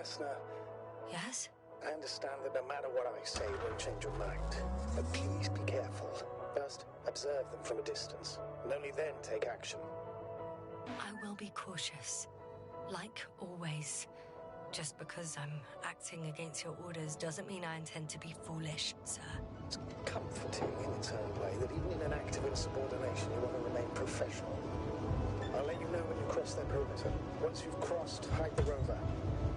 Yes, now, Yes? I understand that no matter what I say, it won't change your mind. But please be careful. First, observe them from a distance, and only then take action. I will be cautious. Like always. Just because I'm acting against your orders doesn't mean I intend to be foolish, sir. It's comforting in its own way that even in an act of insubordination, you want to remain professional. I'll let you know when you cross their perimeter. Once you've crossed, hide the rover.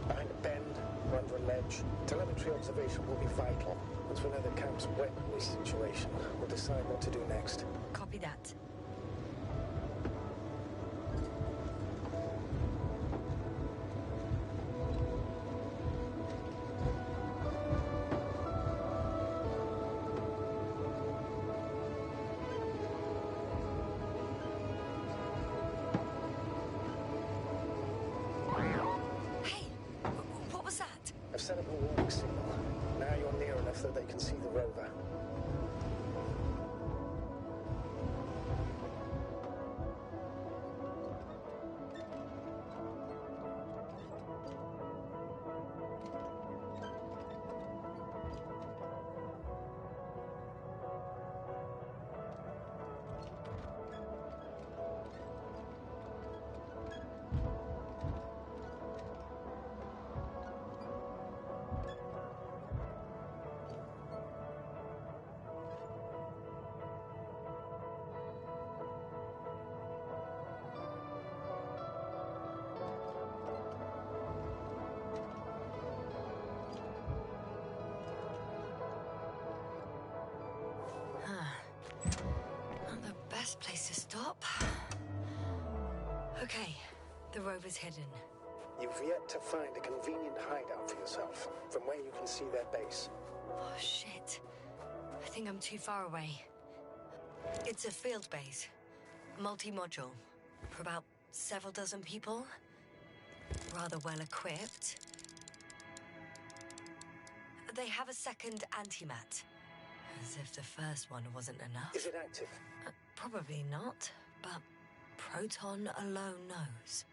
Behind a bend, or under a ledge. Telemetry observation will be vital. Once we know the camp's weaponry situation, we'll decide what to do next. Copy that. I've set up a warning signal. Now you're near enough that they can see the rover. Not the best place to stop. Okay, the rover's hidden. You've yet to find a convenient hideout for yourself, from where you can see their base. Oh, shit. I think I'm too far away. It's a field base. Multi-module. For about several dozen people. Rather well equipped. They have a second antimat. As if the first one wasn't enough. Is it active? Probably not, but Proton alone knows.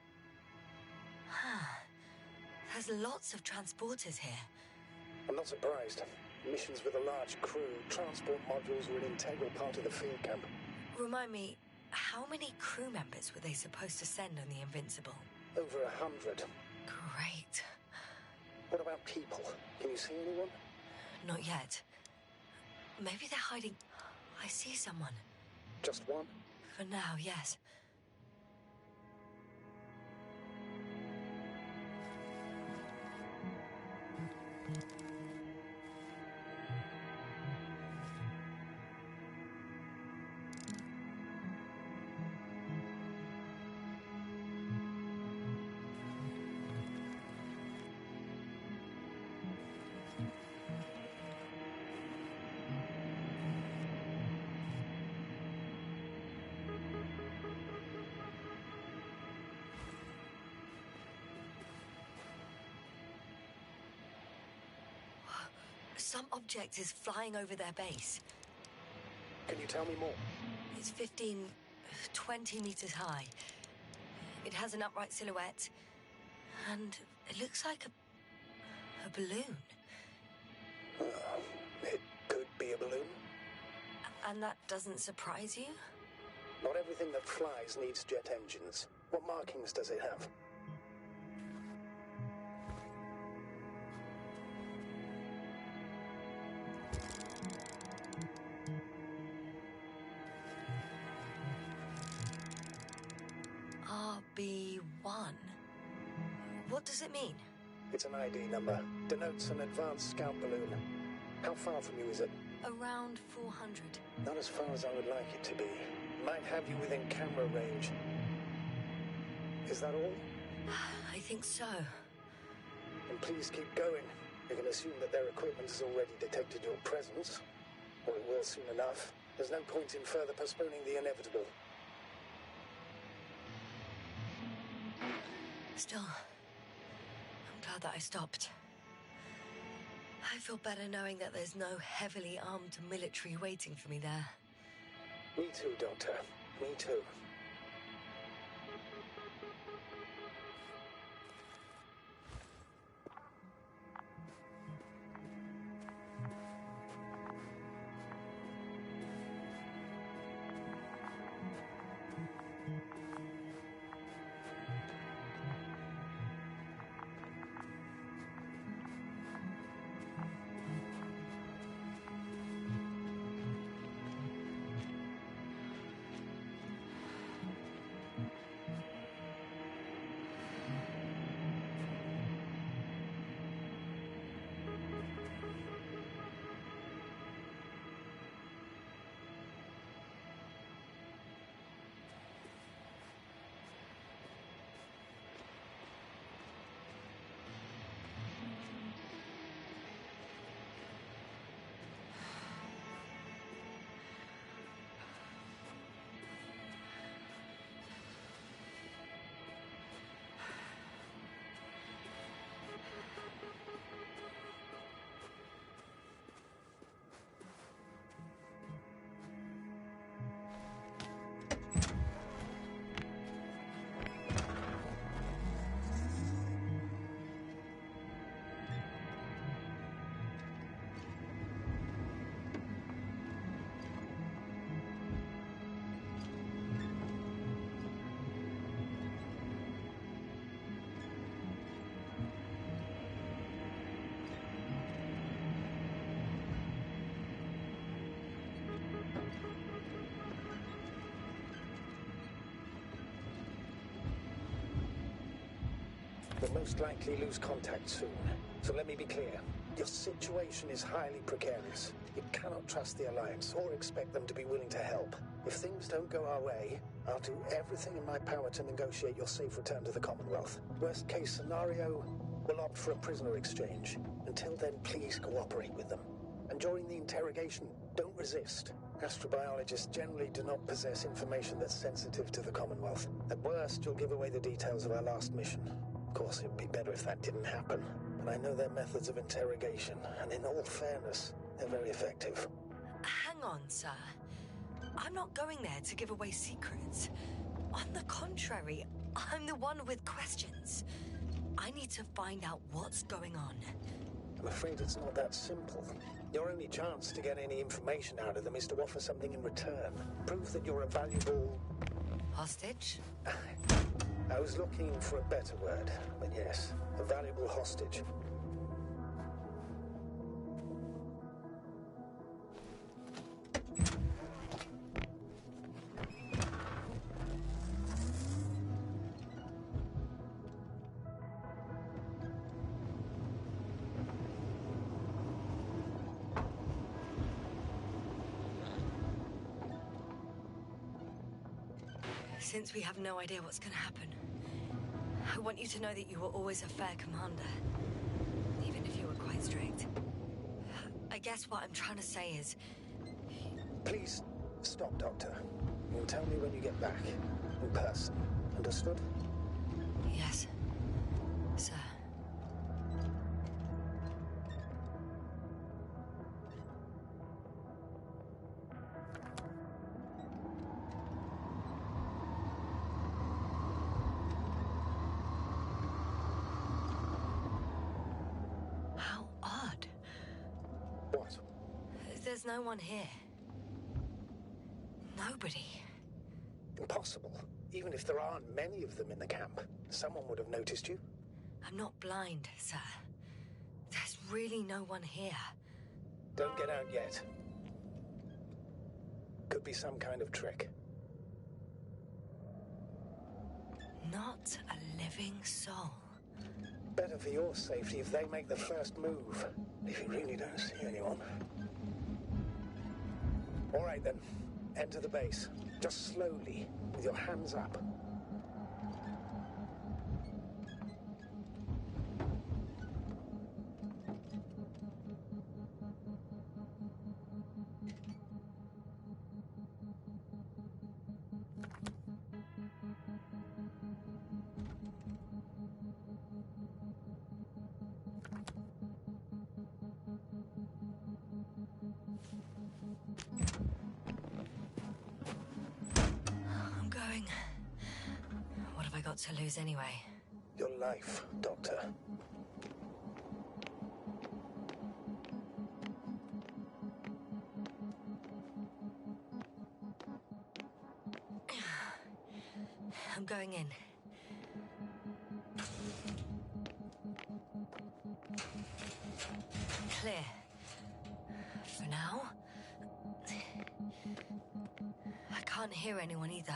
There's lots of transporters here. I'm not surprised. Missions with a large crew, transport modules are an integral part of the field camp. Remind me, how many crew members were they supposed to send on the Invincible? Over 100. Great. What about people? Can you see anyone? Not yet. Maybe they're hiding. I see someone. Just one? For now, yes. Some object is flying over their base. Can you tell me more? It's 15, 20 meters high. It has an upright silhouette. And it looks like a balloon. It could be a balloon. And that doesn't surprise you? Not everything that flies needs jet engines. What markings does it have? al.s.one. What does it mean? It's an ID number. Denotes an advanced scout balloon. How far from you is it? Around 400. Not as far as I would like it to be. Might have you within camera range. Is that all? I think so. And please keep going. You can assume that their equipment has already detected your presence. Or it will soon enough. There's no point in further postponing the inevitable. Still, I'm glad that I stopped. I feel better knowing that there's no heavily armed military waiting for me there. Me too, Doctor. Me too. We'll most likely lose contact soon. So let me be clear. Your situation is highly precarious. You cannot trust the Alliance or expect them to be willing to help. If things don't go our way, I'll do everything in my power to negotiate your safe return to the Commonwealth. Worst case scenario, we'll opt for a prisoner exchange. Until then, please cooperate with them. And during the interrogation, don't resist. Astrobiologists generally do not possess information that's sensitive to the Commonwealth. At worst, you'll give away the details of our last mission. Of course, it would be better if that didn't happen. But I know their methods of interrogation, and in all fairness, they're very effective. Hang on, sir. I'm not going there to give away secrets. On the contrary, I'm the one with questions. I need to find out what's going on. I'm afraid it's not that simple. Your only chance to get any information out of them is to offer something in return. Prove that you're a valuable... Hostage? I was looking for a better word, but yes, a valuable hostage. Since we have no idea what's gonna happen, I want you to know that you were always a fair commander, even if you were quite strict. I guess what I'm trying to say is... Please, stop, Doctor. You'll tell me when you get back, in person. Understood? Yes, sir. How odd. What? There's no one here. Nobody. Impossible. Even if there aren't many of them in the camp, someone would have noticed you. I'm not blind, sir. There's really no one here. Don't get out yet. Could be some kind of trick. Not a living soul. Better for your safety if they make the first move. If you really don't see anyone. All right then. Enter the base. Just slowly, with your hands up. I'm going. What have I got to lose anyway? Your life, Doctor. I'm going in. Clear. For now. I can't hear anyone either.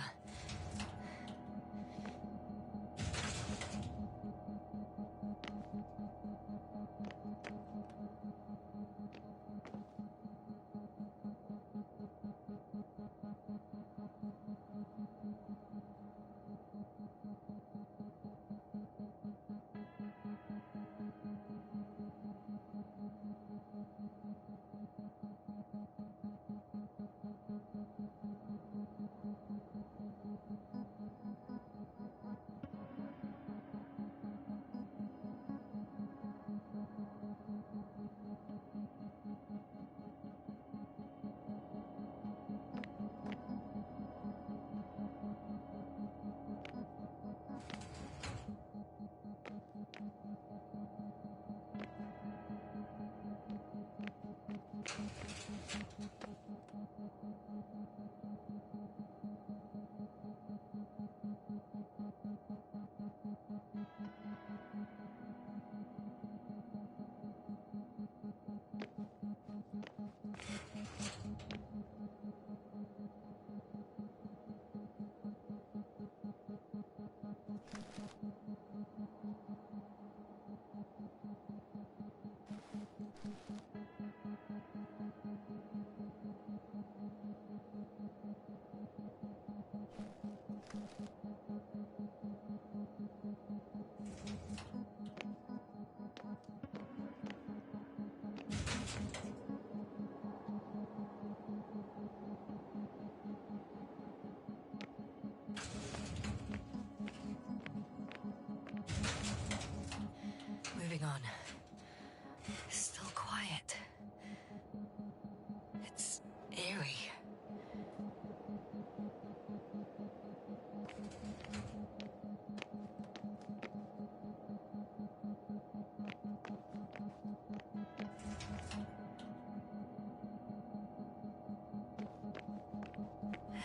on. It's still quiet. It's eerie.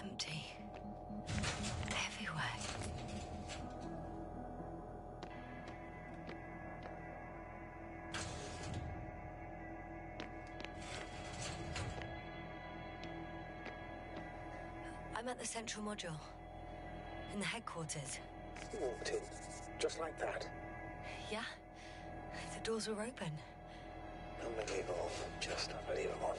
Empty. Everywhere. I'm at the central module. In the headquarters. You walked in, just like that. Yeah? The doors were open. Unbelievable. Just unbelievable.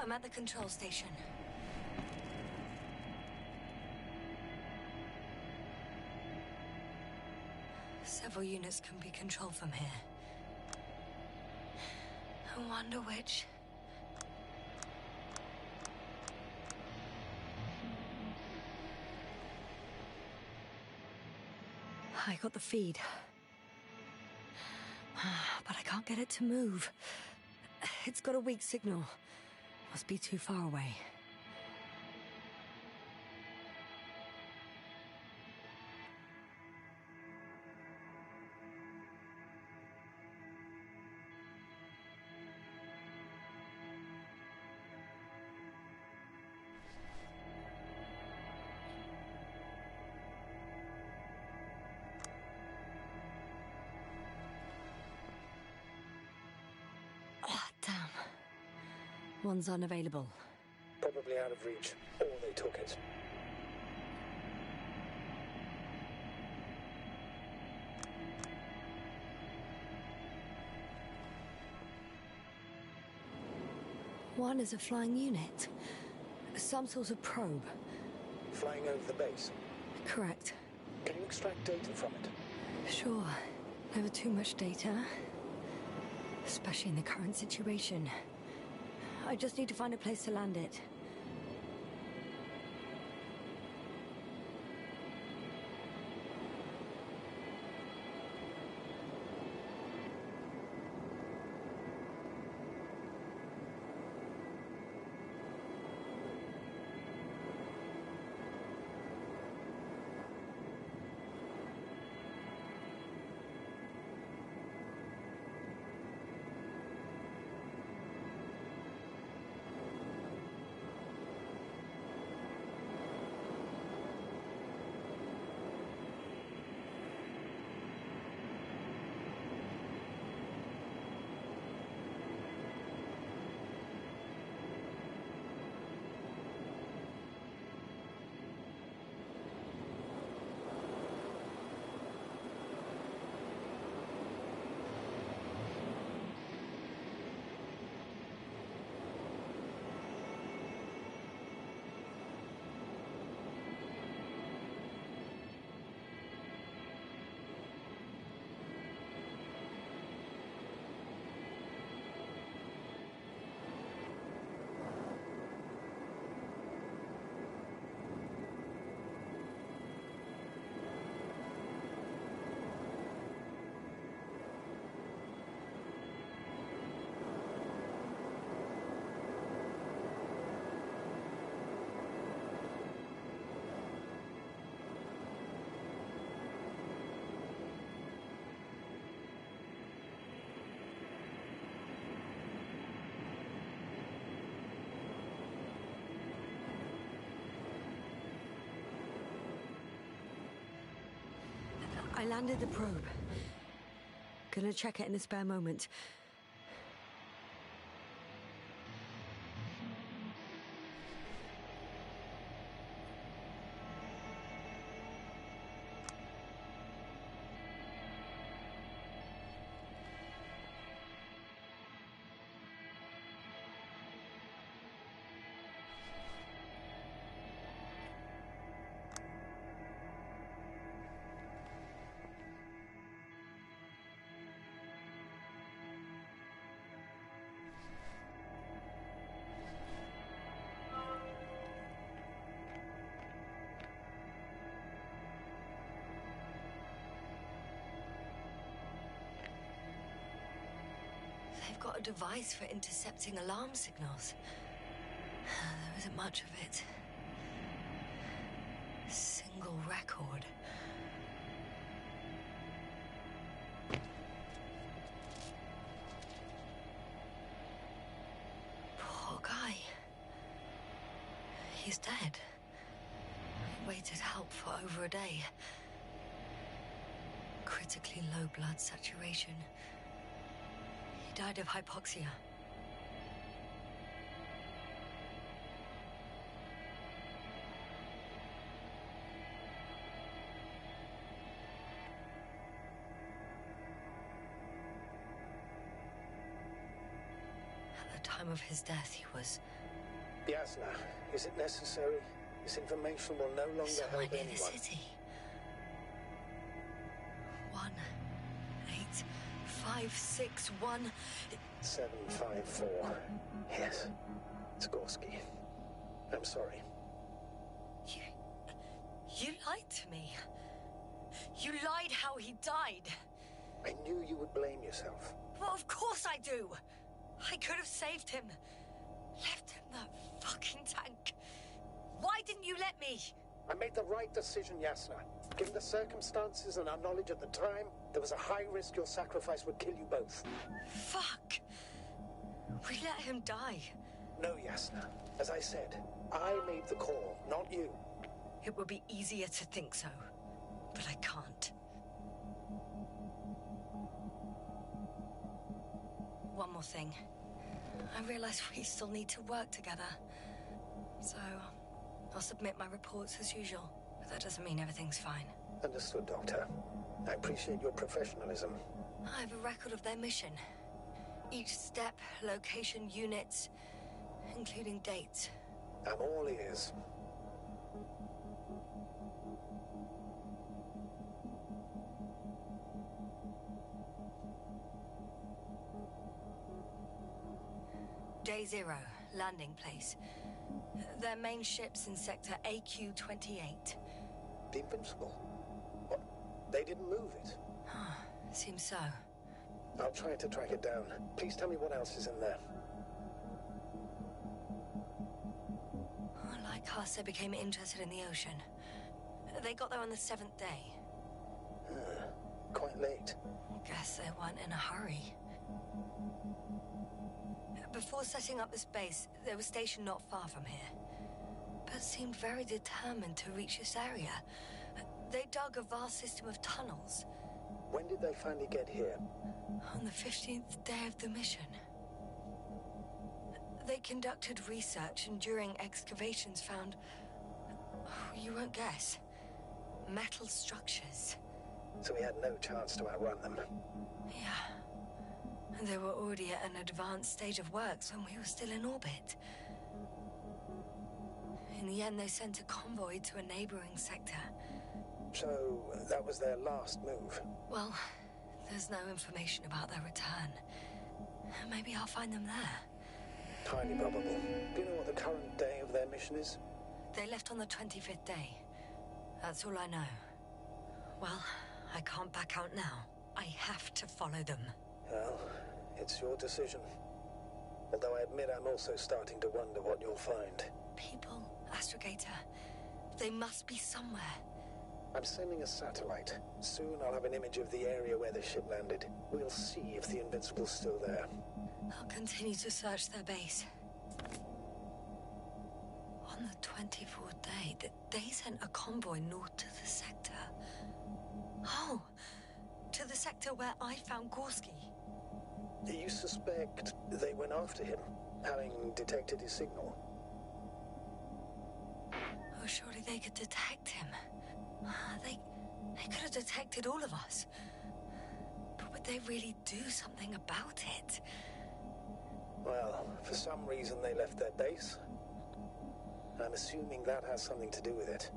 I'm at the control station. Several units can be controlled from here. I wonder which. I got the feed. But I can't get it to move. It's got a weak signal. Must be too far away. Damn. One's unavailable. Probably out of reach. Or they took it. One is a flying unit. Some sort of probe. Flying over the base. Correct. Can you extract data from it? Sure. Never too much data. Especially in the current situation. I just need to find a place to land it. I landed the probe. Gonna check it in a spare moment. They've got a device for intercepting alarm signals. There isn't much of it. Single record. Poor guy. He's dead. Waited help for over a day. Critically low blood saturation. He died of hypoxia. At the time of his death, he was... Yasna, is it necessary? This information will no longer somewhere help near anyone. the city. 18561. 754. Yes. It's Gorski. I'm sorry. You lied to me. You lied how he died. I knew you would blame yourself. Well, of course I do. I could have saved him. Left him that fucking tank. Why didn't you let me? I made the right decision, Yasna. Given the circumstances and our knowledge at the time, there was a high risk your sacrifice would kill you both. Fuck. We let him die. No, Yasna. As I said, I made the call, not you. It would be easier to think so, but I can't. One more thing. I realize we still need to work together. So, I'll submit my reports as usual. But that doesn't mean everything's fine. Understood, Doctor. I appreciate your professionalism. I have a record of their mission. Each step, location, units, including dates. I'm all ears. Day 0, landing place. Their main ship's in sector AQ-28. The Invincible? What? They didn't move it? Seems so. I'll try to track it down. Please tell me what else is in there. Like us, they became interested in the ocean. They got there on the 7th day. Quite late. Guess they weren't in a hurry. Before setting up this base, they were stationed not far from here. But seemed very determined to reach this area. They dug a vast system of tunnels. When did they finally get here? On the 15th day of the mission. They conducted research and during excavations found... you won't guess. Metal structures. So we had no chance to outrun them. Yeah. And they were already at an advanced stage of works when we were still in orbit. In the end, they sent a convoy to a neighboring sector. So, that was their last move? Well, there's no information about their return. Maybe I'll find them there. Highly probable. Do you know what the current day of their mission is? They left on the 25th day. That's all I know. Well, I can't back out now. I have to follow them. Well, it's your decision. Although I admit I'm also starting to wonder what you'll find. People, Astrogator. They must be somewhere. I'm sending a satellite. Soon I'll have an image of the area where the ship landed. We'll see if the Invincible's still there. I'll continue to search their base. On the 24th day, they sent a convoy north to the sector. Oh, to the sector where I found Gorski. You suspect they went after him, having detected his signal? Oh, surely they could detect him. They could have detected all of us. But would they really do something about it? Well, for some reason they left their base. I'm assuming that has something to do with it.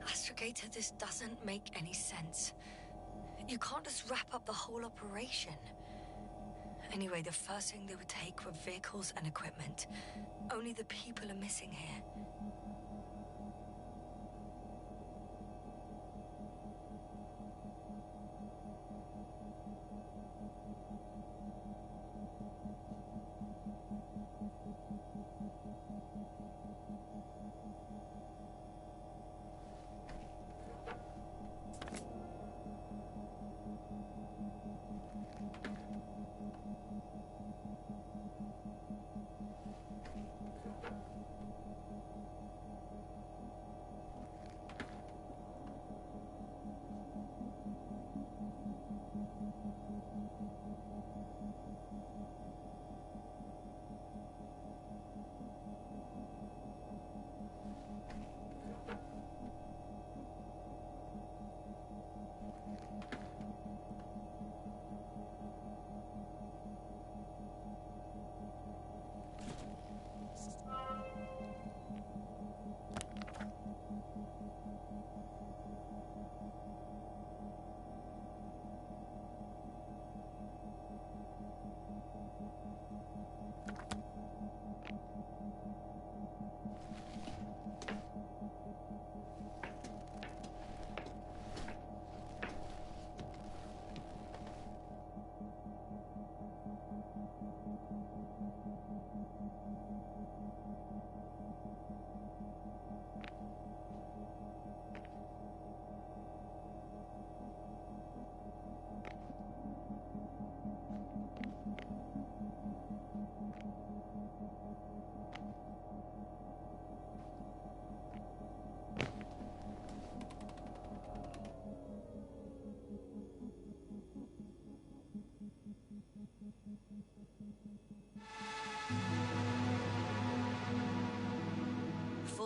Astrogator, this doesn't make any sense. You can't just wrap up the whole operation. Anyway, the first thing they would take were vehicles and equipment. Only the people are missing here.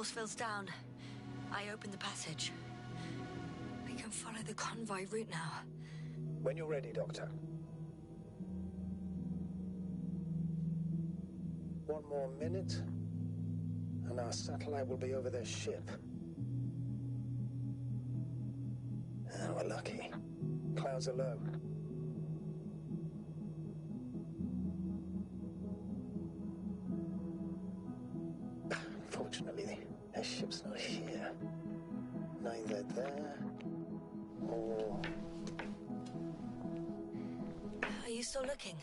force field's down. I opened the passage. We can follow the convoy route now. When you're ready, Doctor. One more minute, and our satellite will be over their ship. Oh, we're lucky. Clouds are low. Unfortunately, their ship's not here. Neither there or... Are you still looking?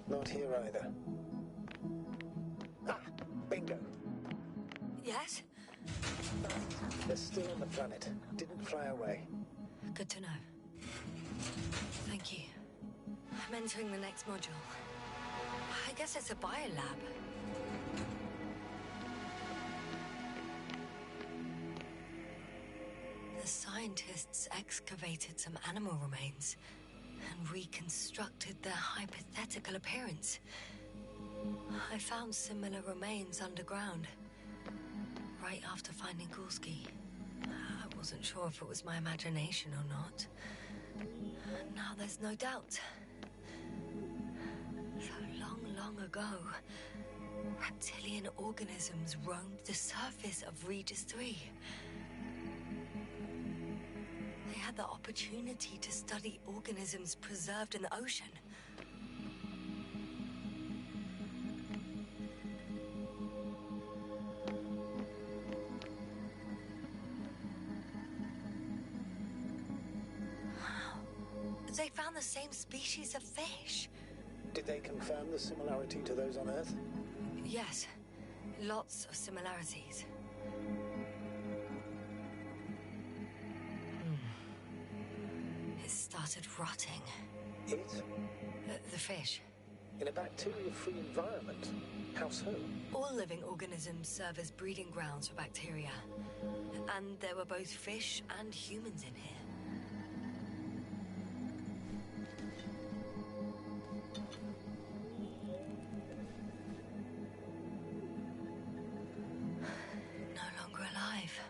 Not here either. Ah, bingo. Yes? They're still on the planet. Didn't fly away. Good to know. Thank you. I'm entering the next module. I guess it's a biolab. The scientists excavated some animal remains and reconstructed their hypothetical appearance. I found similar remains underground, right after finding Gulski. I wasn't sure if it was my imagination or not. Now there's no doubt. So long ago, reptilian organisms roamed the surface of Regis 3. They had the opportunity to study organisms preserved in the ocean. Wow. They found the same species of fish. Did they confirm the similarity to those on Earth? Yes. Lots of similarities. It started rotting. It? The fish. In a bacteria-free environment? How so? All living organisms serve as breeding grounds for bacteria. And there were both fish and humans in here. No longer alive.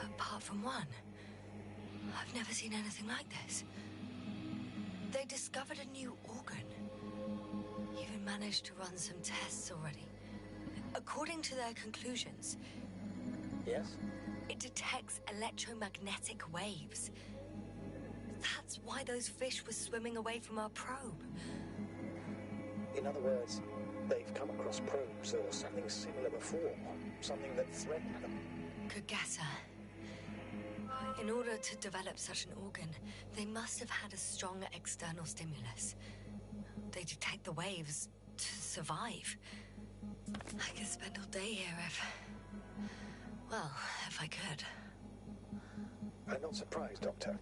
Apart from one, I've never seen anything like this. They discovered a new organ. Even managed to run some tests already. According to their conclusions, Yes? it detects electromagnetic waves. That's why those fish were swimming away from our probe. In other words, they've come across probes or something similar before. Something that threatened them. Good guesser. In order to develop such an organ, they must have had a strong external stimulus. They detect the waves to survive. I could spend all day here if I could. I'm not surprised, Doctor.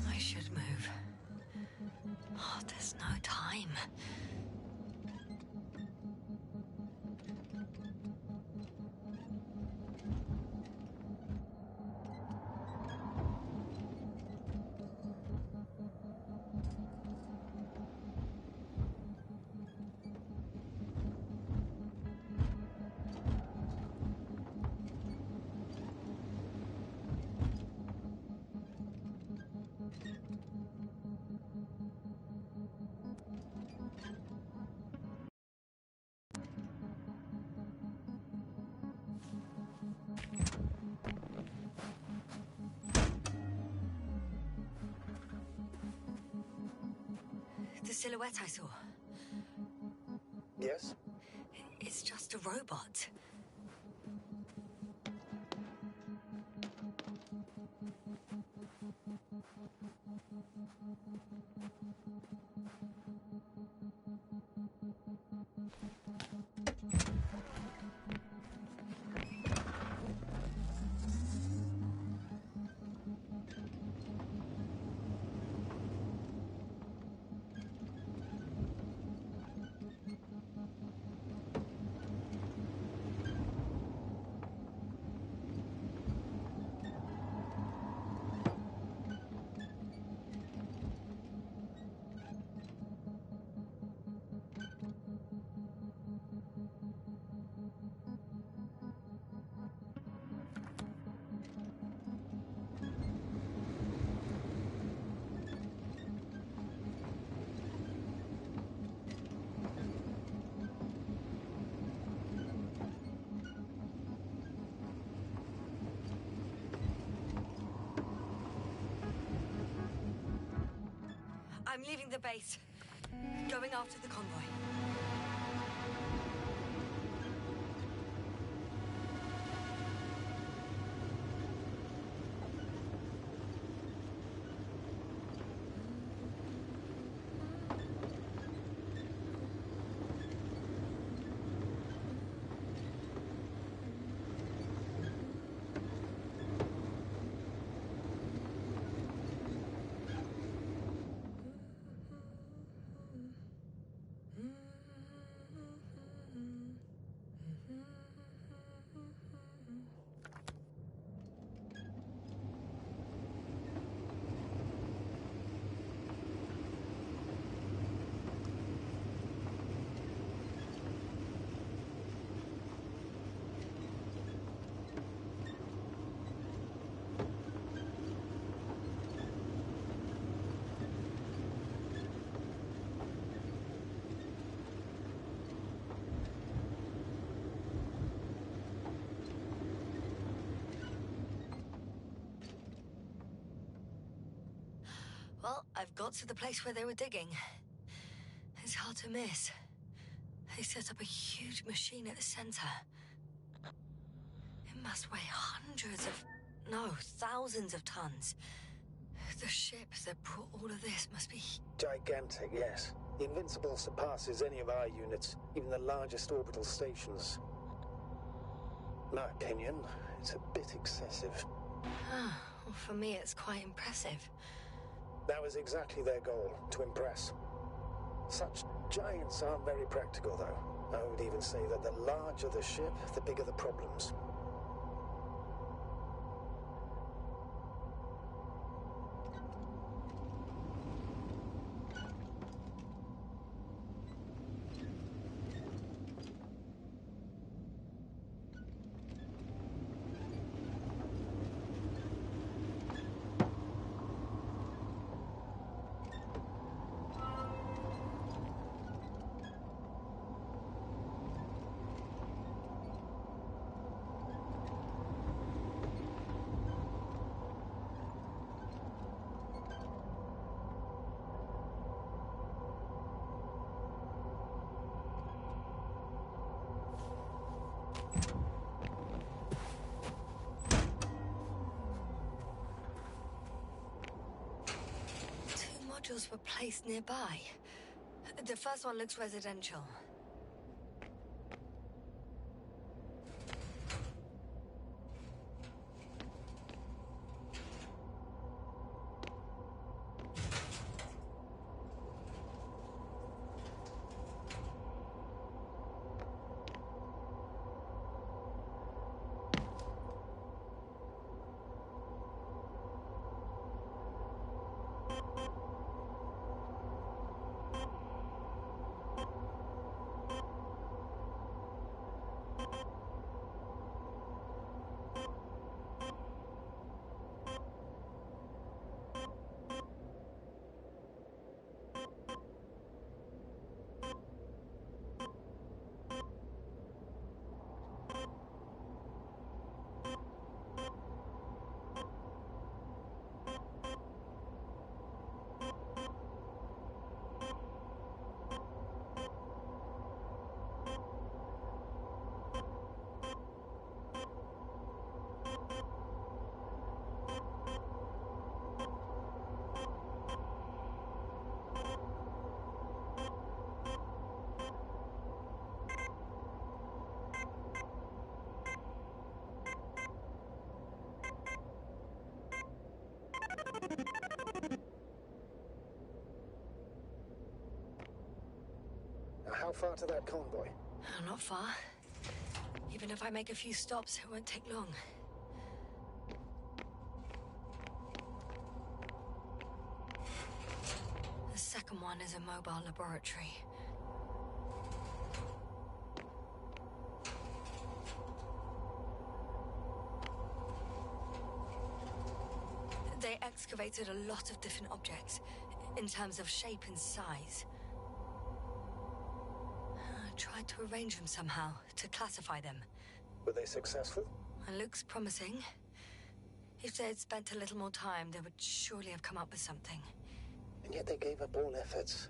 I should move. Oh, there's no time. The silhouette I saw. Yes? It's just a robot. I'm leaving the base. Going after the convoy. Well, I've got to the place where they were digging. It's hard to miss. They set up a huge machine at the center. It must weigh thousands of tons. The ship that brought all of this must be... Gigantic, yes. The Invincible surpasses any of our units, even the largest orbital stations. In my opinion, it's a bit excessive. Ah, well, for me it's quite impressive. That was exactly their goal, to impress. Such giants aren't very practical, though. I would even say that the larger the ship, the bigger the problems. Modules were placed nearby. The first one looks residential. How far to that convoy? Oh, not far. Even if I make a few stops, it won't take long. The second one is a mobile laboratory. They excavated a lot of different objects, in terms of shape and size. I tried to arrange them somehow, to classify them. Were they successful? It looks promising. If they had spent a little more time, they would surely have come up with something. And yet they gave up all efforts.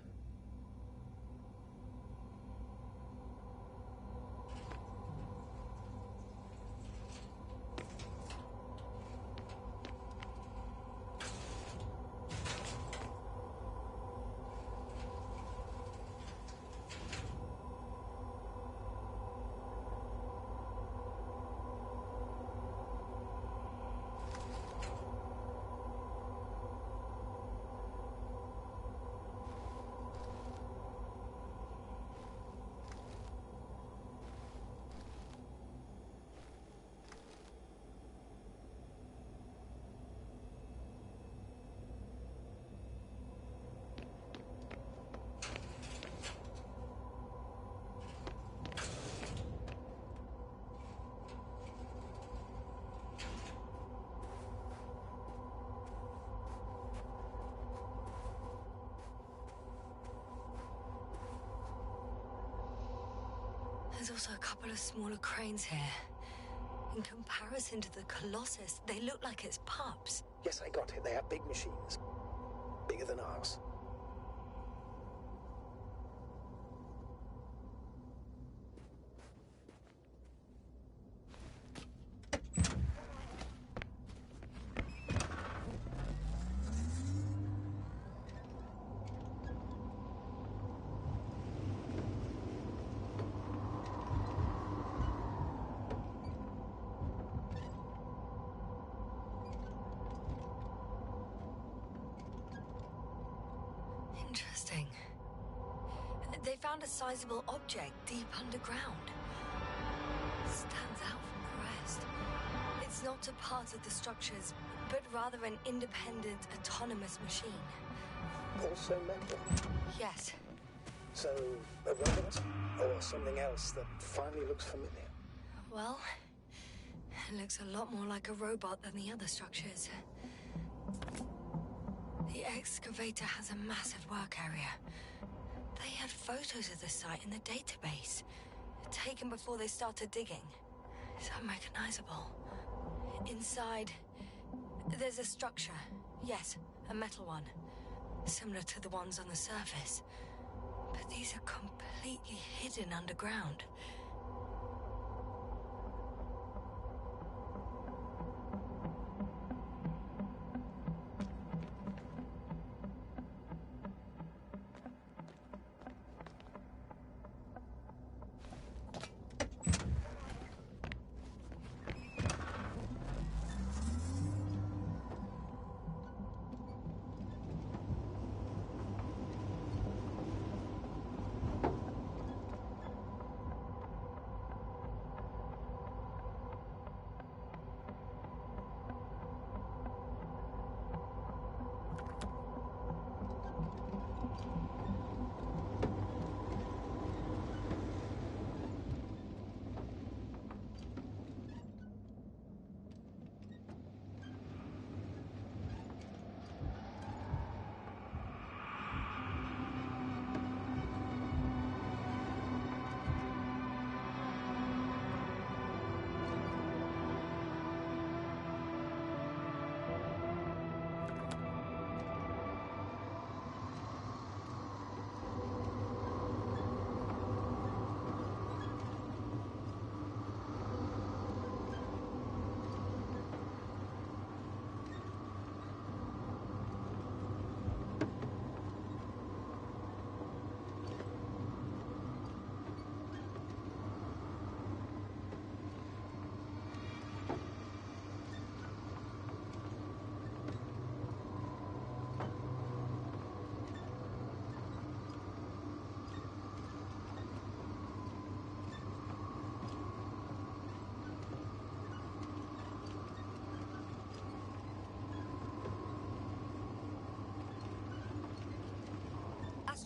There's also a couple of smaller cranes here. In comparison to the Colossus, they look like it's pups. Yes, I got it. They are big machines. Bigger than ours. Interesting. They found a sizable object deep underground. Stands out from the rest. It's not a part of the structures, but rather an independent, autonomous machine. Also metal. Yes. So, a robot? Or something else that finally looks familiar? Well, it looks a lot more like a robot than the other structures. The excavator has a massive work area. They had photos of the site in the database, taken before they started digging. It's unrecognizable. Inside, there's a structure. Yes, a metal one. Similar to the ones on the surface. But these are completely hidden underground.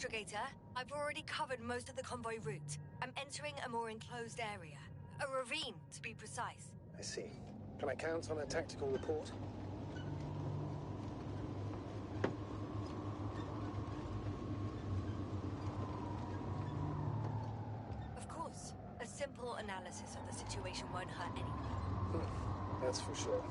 Astrogator, I've already covered most of the convoy route. I'm entering a more enclosed area. A ravine, to be precise. I see. Can I count on a tactical report? Of course. A simple analysis of the situation won't hurt anyone. That's for sure.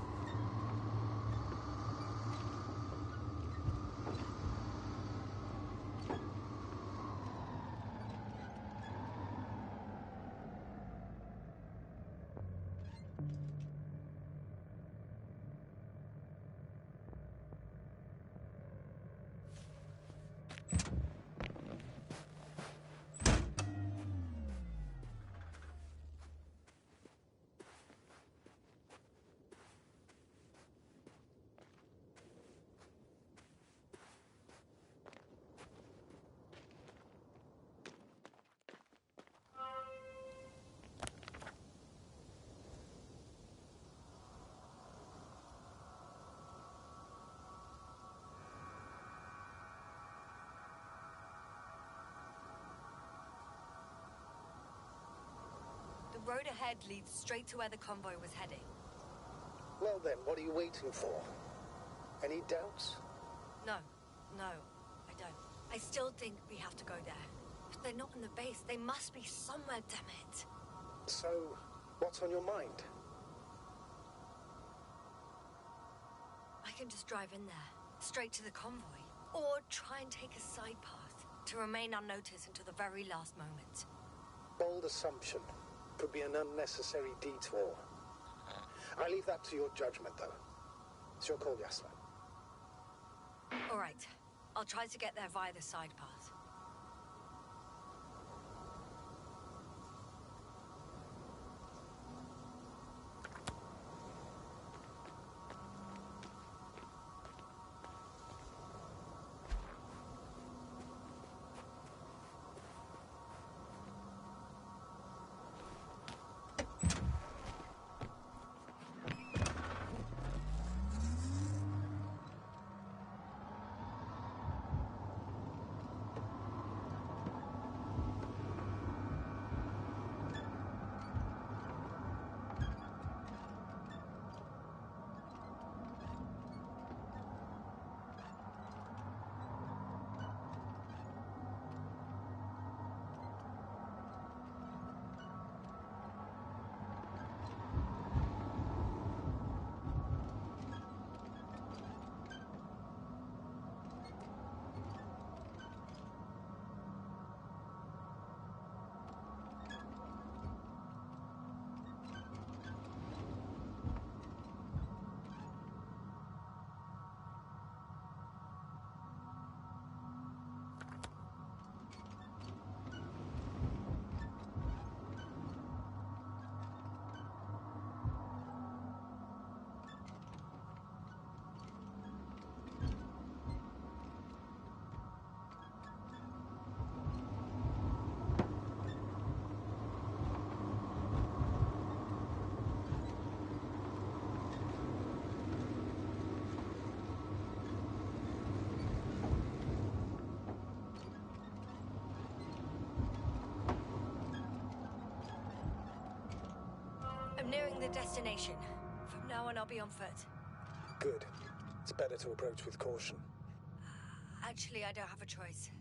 The road ahead leads straight to where the convoy was heading. Well then, what are you waiting for? Any doubts? No, I don't. I still think we have to go there. If they're not in the base, they must be somewhere, damn it. So, what's on your mind? I can just drive in there, straight to the convoy. Or try and take a side path, to remain unnoticed until the very last moment. Bold assumption. Could be an unnecessary detour. I leave that to your judgment, though. It's your call, al.s.one. All right. I'll try to get there via the side path. I'm nearing the destination. From now on, I'll be on foot. Good. It's better to approach with caution. Actually, I don't have a choice.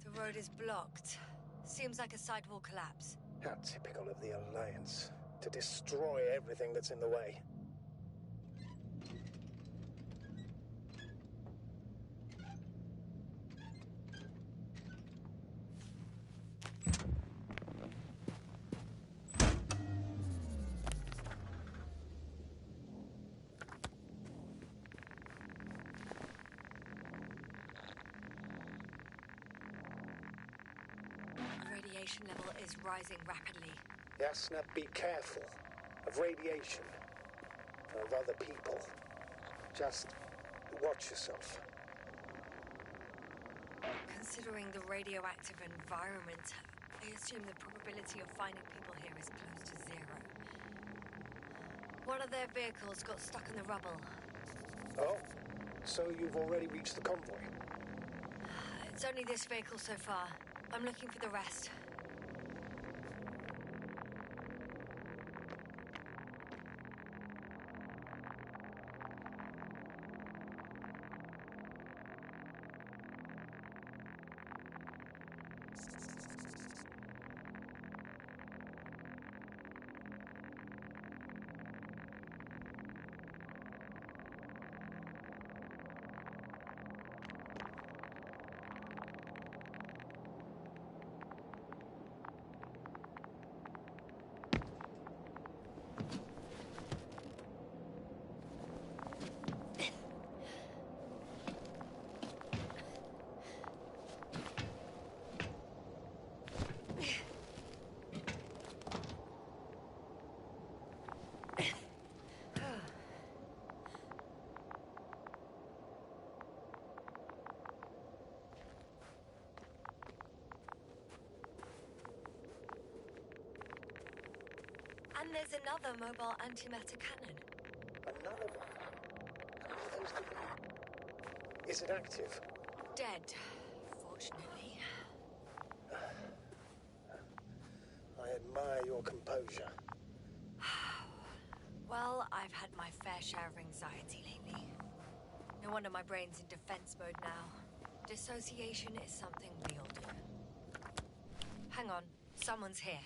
The road is blocked. Seems like a sidewall collapse. How typical of the Alliance. To destroy everything that's in the way. Radiation level is rising rapidly. Yes, now be careful. Of radiation. Of other people. Just watch yourself. Considering the radioactive environment, I assume the probability of finding people here is close to zero. One of their vehicles got stuck in the rubble. Oh, so you've already reached the convoy? It's only this vehicle so far. I'm looking for the rest. And there's another mobile antimatter cannon. Another one? How are those doing? Is it active? Dead, fortunately. I admire your composure. Well, I've had my fair share of anxiety lately. No wonder my brain's in defense mode now. Dissociation is something we all do. Hang on, someone's here.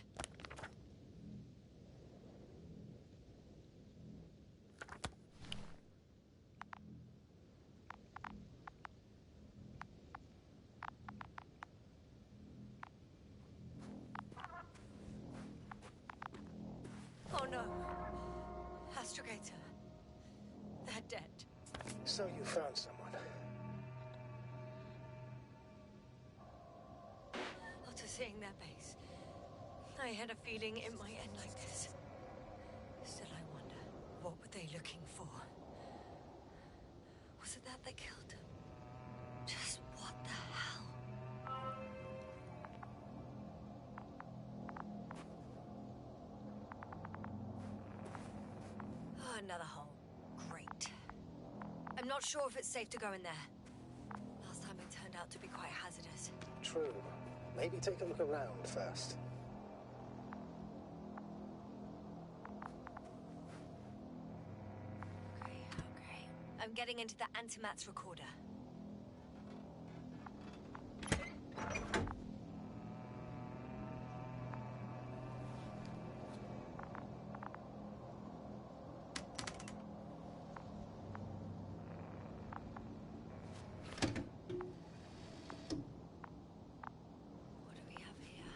Oh no. Astrogator. They're dead. So you found someone. After seeing their base, I had a feeling it might end like this. Still, I wonder, what were they looking for? Was it that they killed them? Just what the hell? Oh, another hole. Great. I'm not sure if it's safe to go in there. Last time it turned out to be quite hazardous. True. Maybe take a look around first. Okay. I'm getting into the antimat's recorder. What do we have here?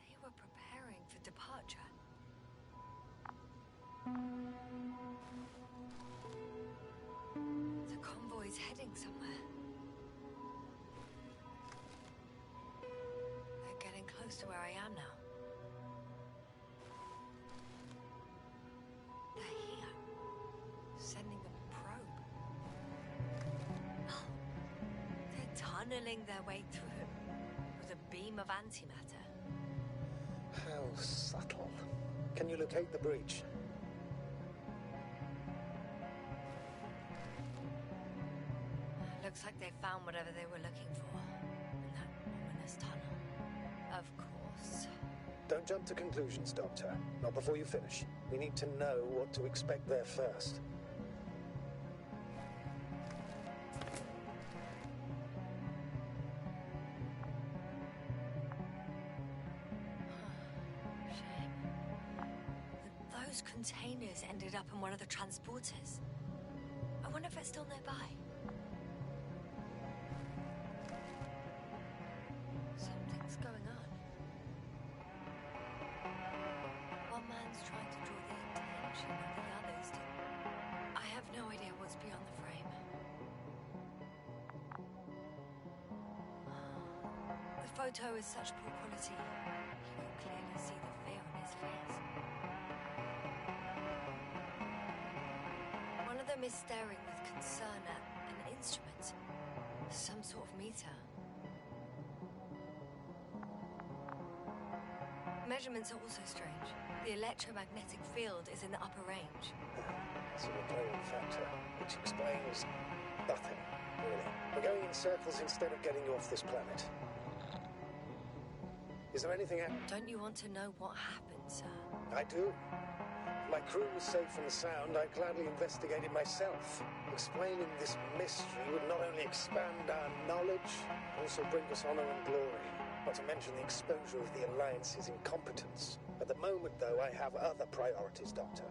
They were preparing for departure. The convoy's heading somewhere. They're getting close to where I am now. They're here. Sending a probe. Oh, they're tunneling their way through with a beam of antimatter. How subtle. Can you locate the breach? Looks like they found whatever they were looking for in that ominous tunnel. Of course. Don't jump to conclusions, Doctor. Not before you finish. We need to know what to expect there first. Shame. Those containers ended up in one of the transporters. I wonder if it's still nearby. Something's going on. One man's trying to draw the attention of the others to... I have no idea what's beyond the frame. The photo is such poor quality. You can clearly see the fear on his face. One of them is staring with concern at an instrument. Some sort of meter. Measurements are also strange. The electromagnetic field is in the upper range. It's a recurring factor, which explains... Nothing, really. We're going in circles instead of getting you off this planet. Is there anything Don't you want to know what happened, sir? I do. If my crew was safe and sound, I'd gladly investigate it myself. Explaining this mystery would not only expand our knowledge, but also bring us honor and glory. Not to mention the exposure of the Alliance's incompetence. At the moment, though, I have other priorities, Doctor.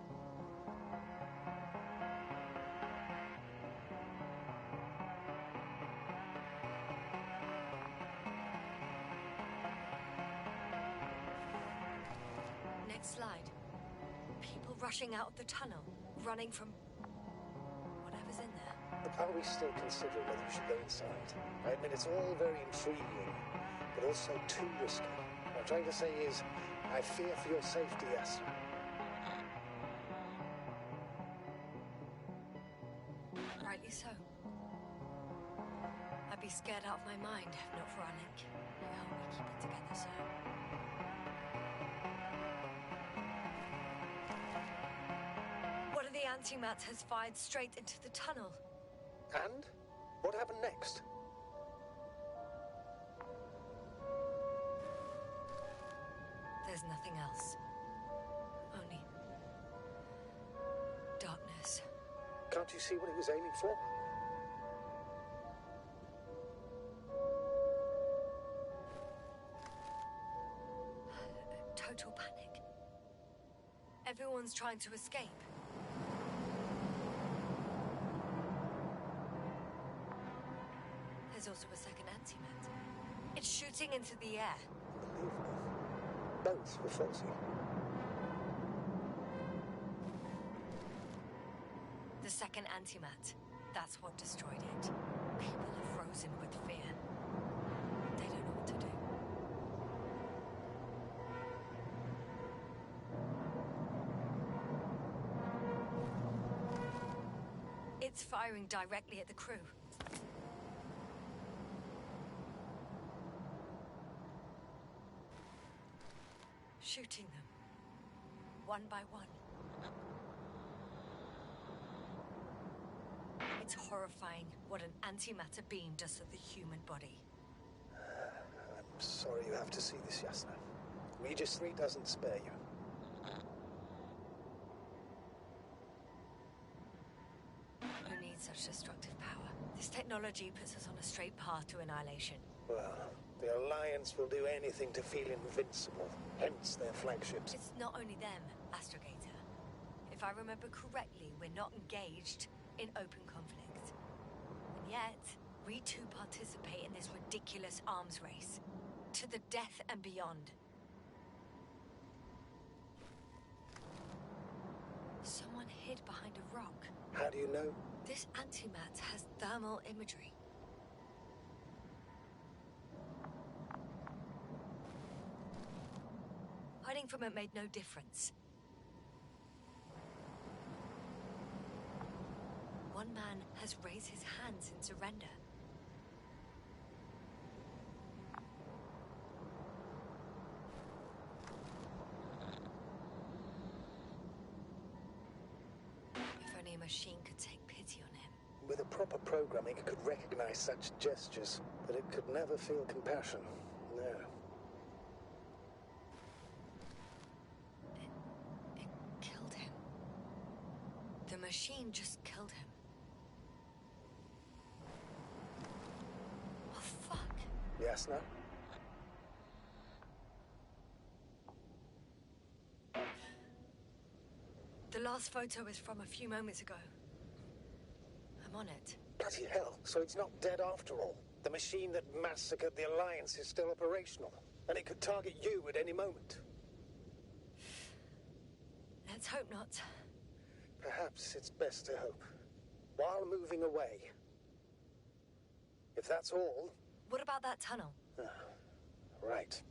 Next slide. People rushing out of the tunnel, running from whatever's in there. Are we still considering whether you should go inside? I admit it's all very intriguing, but also too risky. What I'm trying to say is, I fear for your safety, yes. Rightly so. I'd be scared out of my mind if not for our link. You help me keep it together, sir. One of the antimats has fired straight into the tunnel. And? What happened next? There's nothing else. Only darkness. Can't you see what he was aiming for? Total panic. Everyone's trying to escape. There's also a second antimat. It's shooting into the air. Unbelievable. Both were faulty. The second antimat. That's what destroyed it. People are frozen with fear. They don't know what to do. It's firing directly at the crew. Shooting them. One by one. It's horrifying what an antimatter beam does to the human body. I'm sorry you have to see this, Yasna. Regis 3 doesn't spare you. Who needs such destructive power? This technology puts us on a straight path to annihilation. Well, the Alliance will do anything to feel invincible, hence their flagships. It's not only them, Astrogator. If I remember correctly, we're not engaged in open conflict. And yet, we too participate in this ridiculous arms race. To the death and beyond. Someone hid behind a rock. How do you know? This antimat has thermal imagery. Hiding from it made no difference. One man has raised his hands in surrender. If only a machine could take pity on him. With a proper programming, it could recognize such gestures, but it could never feel compassion. No. It killed him. The machine just killed him. Oh, fuck. Yasna? The last photo is from a few moments ago. I'm on it. Bloody hell, so it's not dead after all. The machine that massacred the Alliance is still operational, and it could target you at any moment. Let's hope not. Perhaps it's best to hope. While moving away. If that's all... What about that tunnel? Right.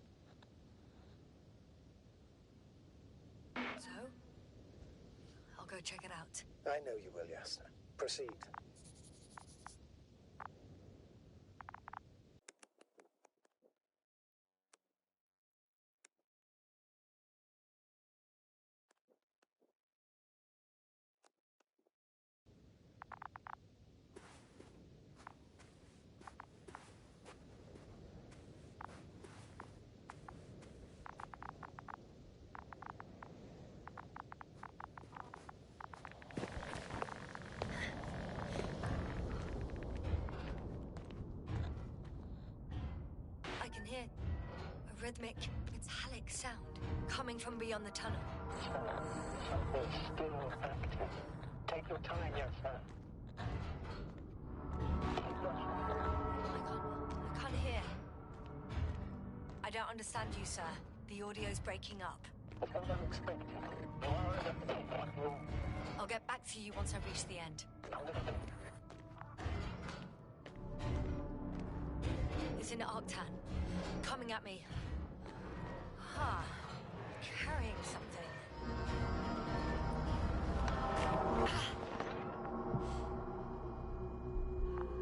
So? I'll go check it out. I know you will, Yasna. Proceed. rhythmic, metallic sound coming from beyond the tunnel. It's still active. Take your time, yes, sir. I can't hear. I don't understand you, sir. The audio's breaking up. It's not unexpected. You are in a deep room. I'll get back to you once I reach the end. Understood. It's in Arctan. Coming at me. Huh. Carrying something.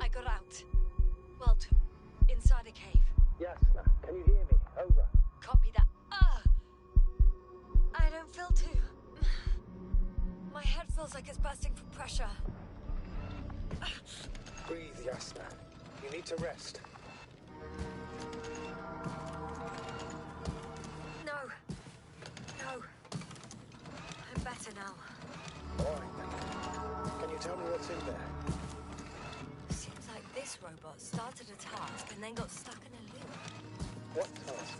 I got out. Well, inside a cave. Yes, sir. Can you hear me? Over. Copy that. I don't feel too... My head feels like it's bursting from pressure. Breathe, Yasna. You need to rest. No. I'm better now. All right, then. Can you tell me what's in there? Seems like this robot started a task and then got stuck in a loop. What task?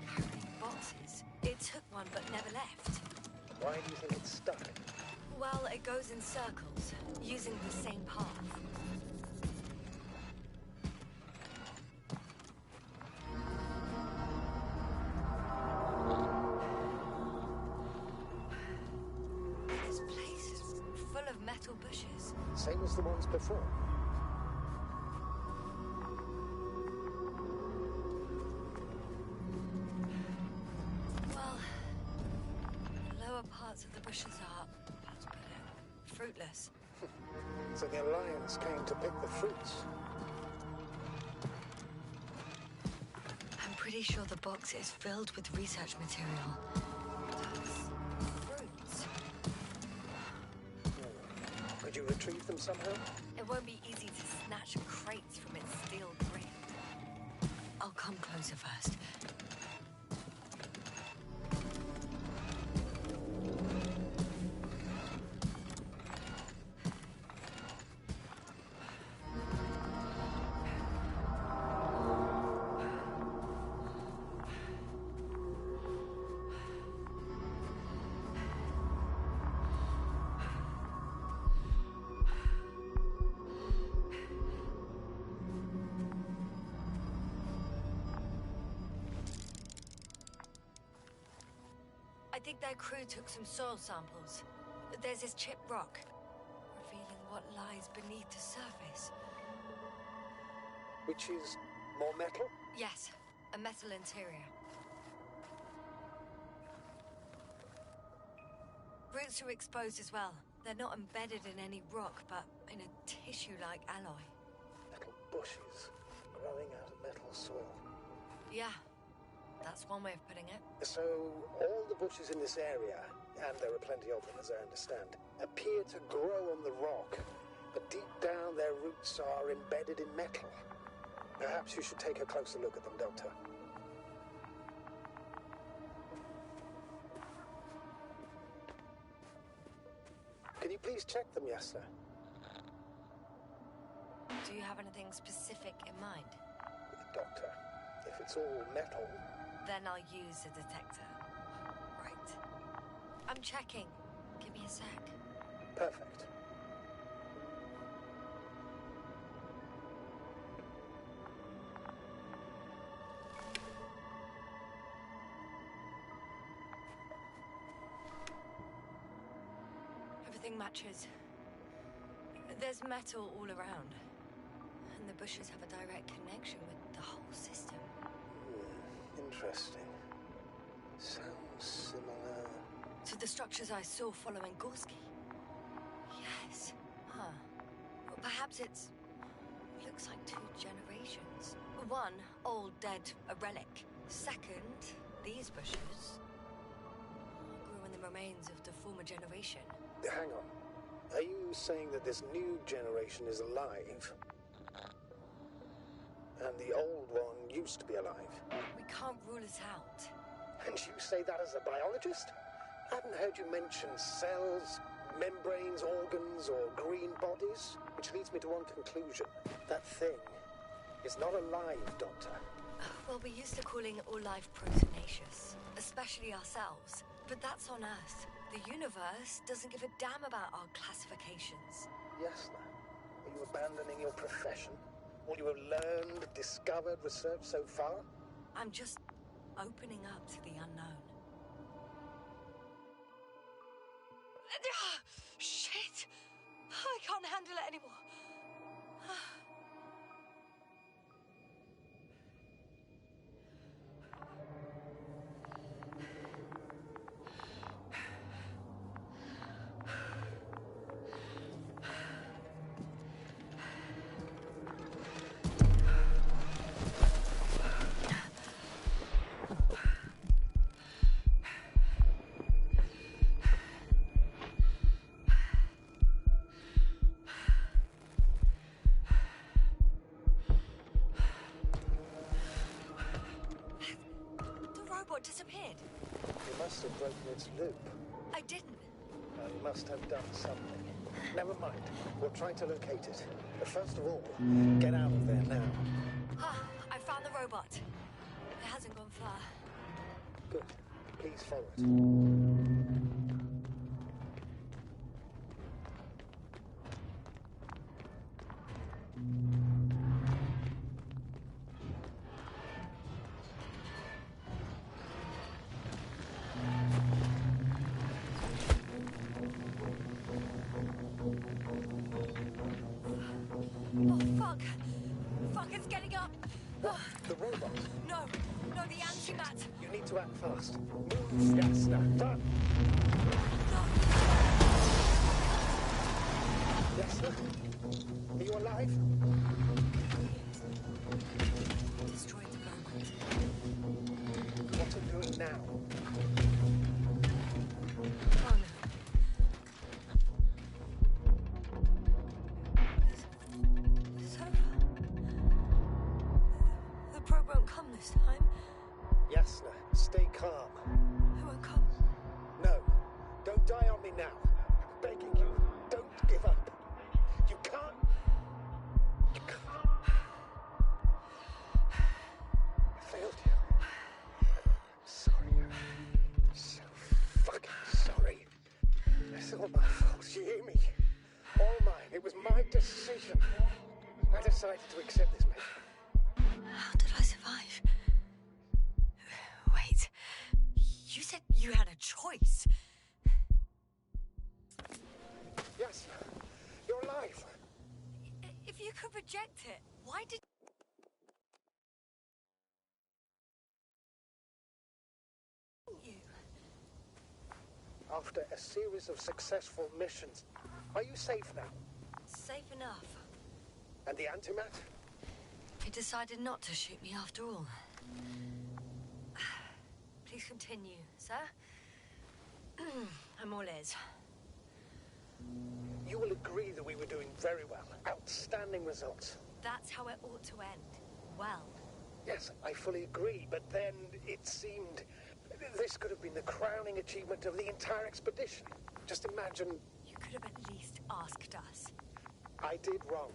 Carrying boxes. It took one but never left. Why do you think it's stuck? Well, it goes in circles, using the same path. This place is full of metal bushes. Same as the ones before. Well, the lower parts of the bushes are, how to put it, fruitless. So the Alliance came to pick the fruits. I'm pretty sure the box is filled with research material. Those fruits. Could you retrieve them somehow? It won't be easy to snatch crates from its steel grip. I'll come closer first. I think their crew took some soil samples. There's this chipped rock, revealing what lies beneath the surface. Which is more metal? Yes, a metal interior. Roots are exposed as well. They're not embedded in any rock, but in a tissue-like alloy. Metal bushes growing out of metal soil. Yeah, that's one way of putting it. So, all the bushes in this area, and there are plenty of them as I understand, appear to grow on the rock, but deep down their roots are embedded in metal. Perhaps you should take a closer look at them, Doctor. Can you please check them, Yasna? Do you have anything specific in mind? Doctor, if it's all metal... Then I'll use a detector. Right. I'm checking. Give me a sec. Perfect. Everything matches. There's metal all around. And the bushes have a direct connection with the whole system. Interesting. Sounds similar... To the structures I saw following Gorski. Yes. Huh. Well, perhaps it's... looks like 2 generations. One, old, dead, a relic. Second, these bushes grew in the remains of the former generation. Hang on. Are you saying that this new generation is alive? And the old one used to be alive? We can't rule it out. And you say that as a biologist? I haven't heard you mention cells, membranes, organs, or green bodies. Which leads me to one conclusion. That thing is not alive, Doctor. Well, we're used to calling all life proteinaceous, especially ourselves. But that's on Earth. The universe doesn't give a damn about our classifications. Yes, now. Are you abandoning your profession? All you have learned, discovered, researched so far? I'm just opening up to the unknown. Shit! I can't handle it anymore. Disappeared. You must have broken its loop. I didn't. You must have done something. Never mind. We'll try to locate it. But first of all, get out of there now. I found the robot. It hasn't gone far. Good. Please follow it. Oh, fuck. Fuck, it's getting up. What? The robot? No, the antimat. You need to act fast. Move. Yes, now. Done. No. Yes, sir. Are you alive? Destroyed the robot. What are you doing now? Oh, no. It's over. The probe won't come this time. Yes, sir. Stay calm. It won't come. No. Don't die on me now. I'm begging you. Don't give up. You can't. You can't. I failed you. Sorry. I'm so fucking sorry. It's all my fault. You hear me? All mine. It was my decision. I decided to accept this mission. How did I survive? Wait. You said you had a choice. Yes. You're alive. If you could reject it, why did you? After a series of successful missions, are you safe now? Safe enough. And the antimat? He decided not to shoot me after all. Please continue, sir. I'm all ears. You will agree that we were doing very well. Outstanding results. That's how it ought to end. Well. Yes, I fully agree, but then it seemed this could have been the crowning achievement of the entire expedition. Just imagine. You could have at least asked us. I did wrong.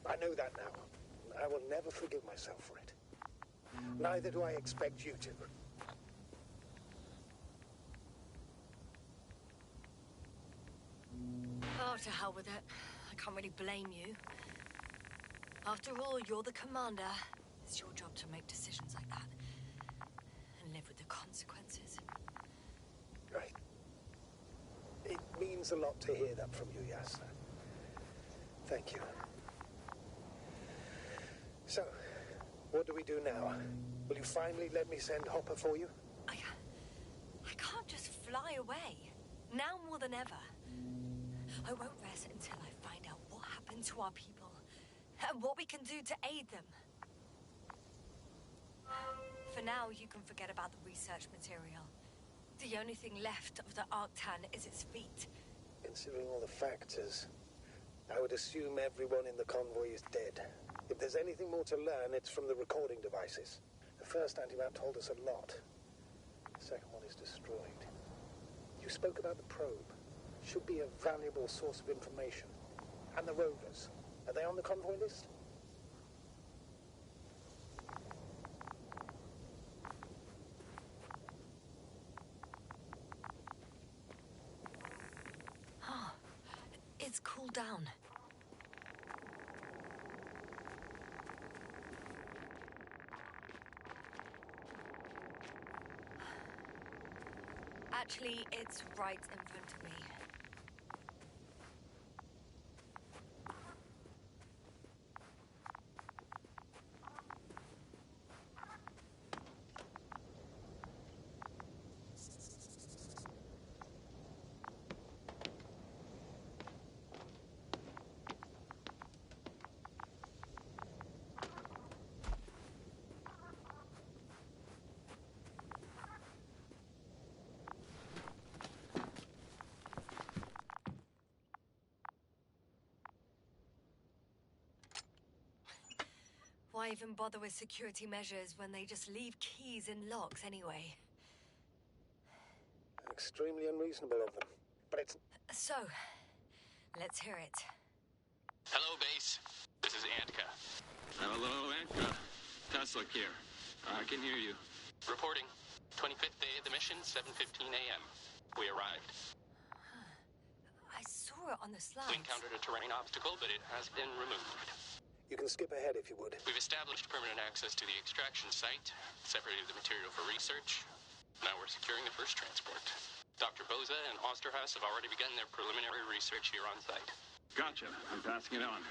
I know that now. I will never forgive myself for it. Neither do I expect you to. Oh, to hell with it. I can't really blame you. After all, you're the commander. It's your job to make decisions like that. And live with the consequences. Right. It means a lot to hear that from you, Yasna. Thank you. So, what do we do now? Will you finally let me send Hopper for you? I can't just fly away. Now more than ever. I won't rest until I find out what happened to our people. And what we can do to aid them. For now, you can forget about the research material. The only thing left of the Arctan is its feet. Considering all the factors, I would assume everyone in the convoy is dead. If there's anything more to learn, it's from the recording devices. The first antimat told us a lot. The second one is destroyed. You spoke about the probe. Should be a valuable source of information. And the rovers. Are they on the convoy list? cool down. Actually, it's right in front of me. Why even bother with security measures when they just leave keys in locks anyway? Extremely unreasonable of them. But it's... So, let's hear it. Hello, base. This is Antka. Hello, Antka. Tesla here. I can hear you. Reporting. 25th day of the mission, 7:15 a.m. We arrived. I saw it on the slides. We encountered a terrain obstacle, but it has been removed. You can skip ahead if you would. We've established permanent access to the extraction site, separated the material for research. Now we're securing the first transport. Dr. Boza and Osterhaus have already begun their preliminary research here on site. Gotcha. I'm passing it on.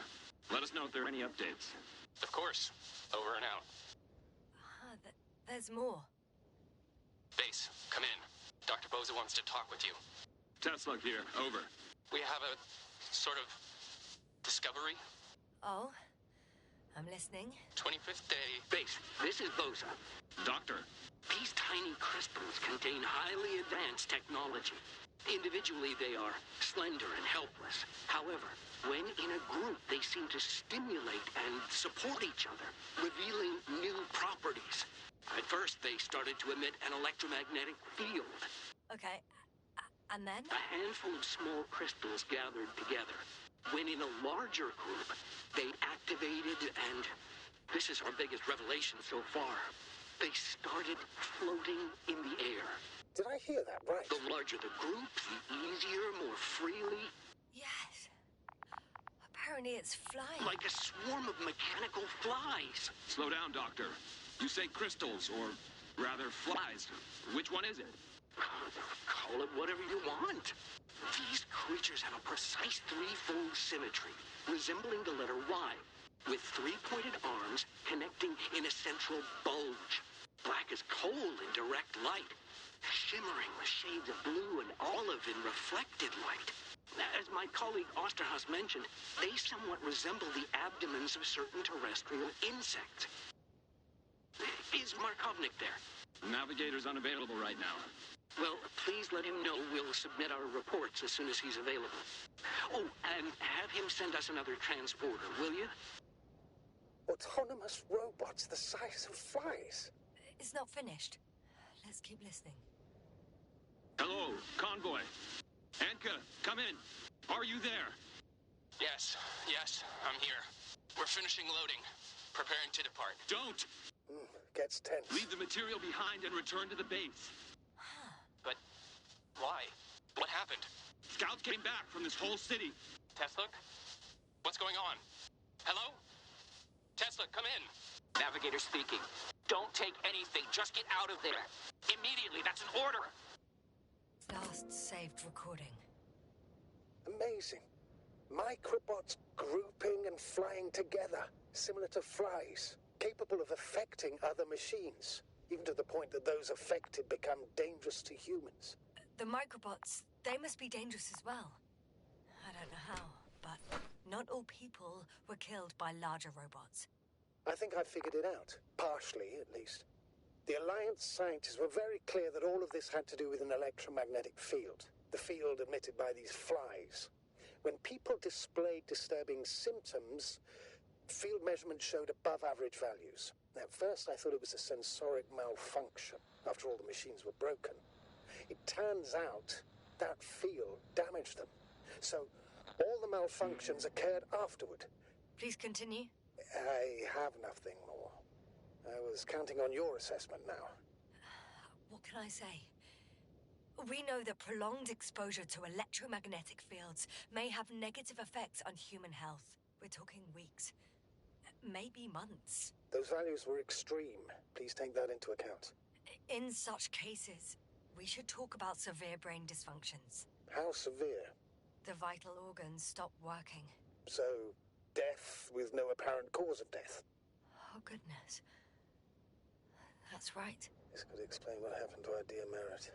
Let us know if there are any updates. Of course. Over and out. There's more. Base, come in. Dr. Boza wants to talk with you. Tesla here. Over. We have a sort of discovery. Oh? I'm listening. 25th day. Base, this is Boza. Doctor. These tiny crystals contain highly advanced technology. Individually, they are slender and helpless. However, when in a group, they seem to stimulate and support each other, revealing new properties. At first, they started to emit an electromagnetic field. Okay. And then? A handful of small crystals gathered together. When in a larger group, they activated and... this is our biggest revelation so far. They started floating in the air. Did I hear that right? The larger the group, the easier, more freely. Yes. Apparently it's flying. Like a swarm of mechanical flies. Slow down, Doctor. You say crystals, or rather flies. Which one is it? Call it whatever you want. These creatures have a precise threefold symmetry, resembling the letter Y, with three-pointed arms connecting in a central bulge. Black as coal in direct light, shimmering with shades of blue and olive in reflected light. As my colleague Osterhaus mentioned, they somewhat resemble the abdomens of certain terrestrial insects. Is Markovnik there? Navigator's unavailable right now. Well, please let him know we'll submit our reports as soon as he's available. Oh, and have him send us another transporter, will you? Autonomous robots the size of flies. It's not finished. Let's keep listening. Hello, convoy. Antka, come in. Are you there? Yes, I'm here. We're finishing loading. Preparing to depart. Don't! Gets tense. Leave the material behind and return to the base. But why? What happened? Scouts came back from this whole city. Tesla? What's going on? Hello? Tesla, come in. Navigator speaking. Don't take anything. Just get out of there. Immediately. That's an order. Last saved recording. Amazing. Microbots grouping and flying together, similar to flies, capable of affecting other machines, even to the point that those affected become dangerous to humans. The microbots, they must be dangerous as well. I don't know how, but not all people were killed by larger robots. I think I figured it out, partially at least. The Alliance scientists were very clear that all of this had to do with an electromagnetic field, the field emitted by these flies. When people displayed disturbing symptoms, field measurements showed above average values. At first I thought it was a sensoric malfunction. After all, the machines were broken. It turns out that field damaged them. So all the malfunctions occurred afterward. Please continue. I have nothing more. I was counting on your assessment now. What can I say? We know that prolonged exposure to electromagnetic fields may have negative effects on human health. We're talking weeks, maybe months. Those values were extreme. Please take that into account. In such cases, we should talk about severe brain dysfunctions. How severe? The vital organs stop working. So, death with no apparent cause of death? Oh, goodness. That's right. This could explain what happened to our dear Merritt.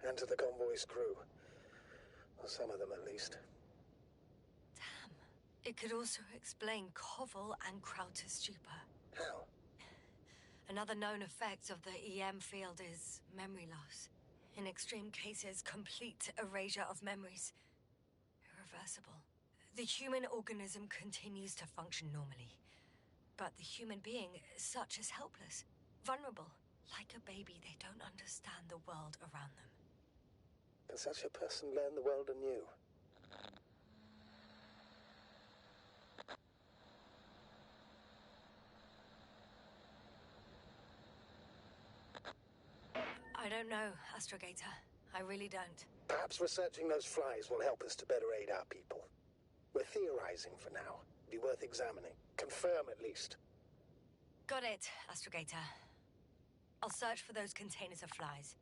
And to the convoy's crew. Or some of them, at least. Damn. It could also explain Koval and Krauter's stupor. How? Another known effect of the EM field is memory loss. In extreme cases, complete erasure of memories. Irreversible. The human organism continues to function normally. But the human being, such as helpless, vulnerable. Like a baby, they don't understand the world around them. Can such a person learn the world anew? I don't know, Astrogator. I really don't. Perhaps researching those flies will help us to better aid our people. We're theorizing for now. Be worth examining. Confirm at least. Got it, Astrogator. I'll search for those containers of flies.